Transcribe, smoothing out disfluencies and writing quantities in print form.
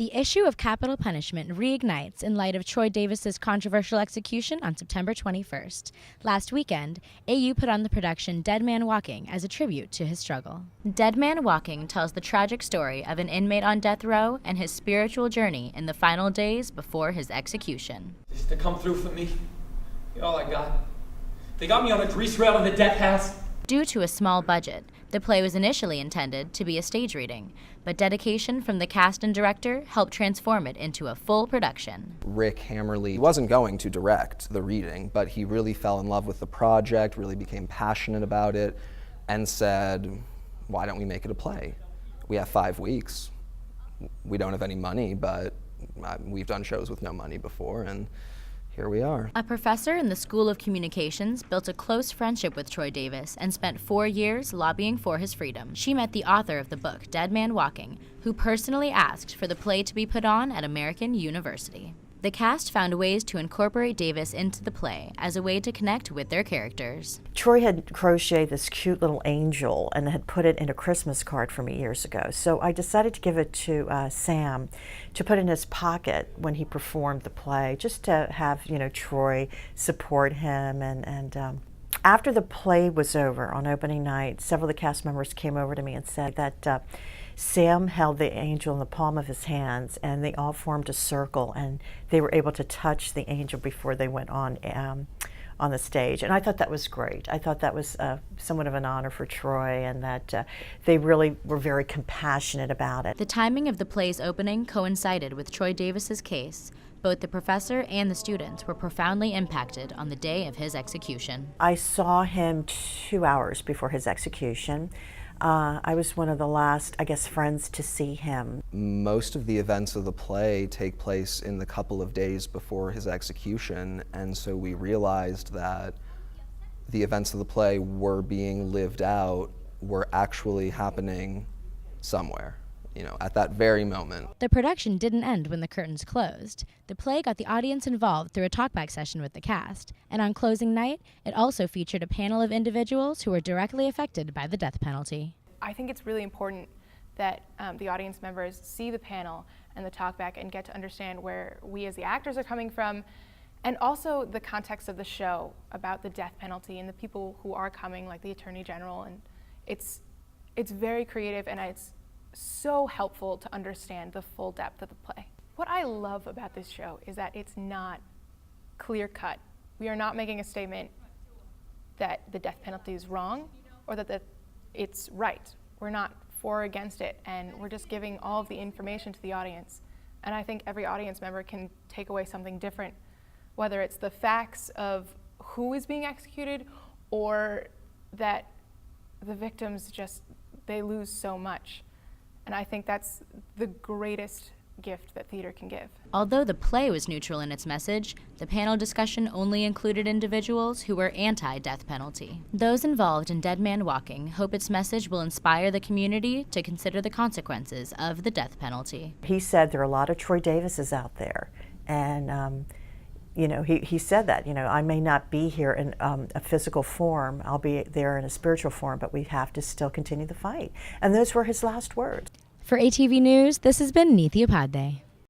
The issue of capital punishment reignites in light of Troy Davis's controversial execution on September 21st. Last weekend, AU put on the production Dead Man Walking as a tribute to his struggle. Dead Man Walking tells the tragic story of an inmate on death row and his spiritual journey in the final days before his execution. Just to come through for me, all I got. They got me on a grease rail in the death house. Due to a small budget, the play was initially intended to be a stage reading, but dedication from the cast and director helped transform it into a full production. Rick Hammerly wasn't going to direct the reading, but he really fell in love with the project, really became passionate about it, and said, why don't we make it a play? We have 5 weeks. We don't have any money, but we've done shows with no money before, and here we are. A professor in the School of Communications built a close friendship with Troy Davis and spent 4 years lobbying for his freedom. She met the author of the book, Dead Man Walking, who personally asked for the play to be put on at American University. The cast found ways to incorporate Davis into the play as a way to connect with their characters. Troy had crocheted this cute little angel and had put it in a Christmas card for me years ago. So I decided to give it to Sam to put in his pocket when he performed the play, just to have, Troy support him. And after the play was over on opening night, several of the cast members came over to me and said that Sam held the angel in the palm of his hands, and they all formed a circle, and they were able to touch the angel before they went on the stage. And I thought that was great. I thought that was somewhat of an honor for Troy, and that they really were very compassionate about it. The timing of the play's opening coincided with Troy Davis's case. Both the professor and the students were profoundly impacted on the day of his execution. I saw him 2 hours before his execution. I was one of the last, friends to see him. Most of the events of the play take place in the couple of days before his execution, and so we realized that the events of the play were being lived out, were actually happening somewhere, at that very moment. The production didn't end when the curtains closed. The play got the audience involved through a talkback session with the cast, and on closing night, it also featured a panel of individuals who were directly affected by the death penalty. I think it's really important that the audience members see the panel and the talkback and get to understand where we as the actors are coming from, and also the context of the show about the death penalty and the people who are coming, like the Attorney General. And it's very creative, and it's so helpful to understand the full depth of the play. What I love about this show is that it's not clear-cut. We are not making a statement that the death penalty is wrong or that it's right. We're not for or against it, and we're just giving all of the information to the audience. And I think every audience member can take away something different, whether it's the facts of who is being executed or that the victims they lose so much. And I think that's the greatest gift that theater can give. Although the play was neutral in its message, the panel discussion only included individuals who were anti-death penalty. Those involved in Dead Man Walking hope its message will inspire the community to consider the consequences of the death penalty. He said there are a lot of Troy Davises out there, and he said that, I may not be here in a physical form, I'll be there in a spiritual form, but we have to still continue the fight. And those were his last words. For ATV News, this has been Neeti Upadhye.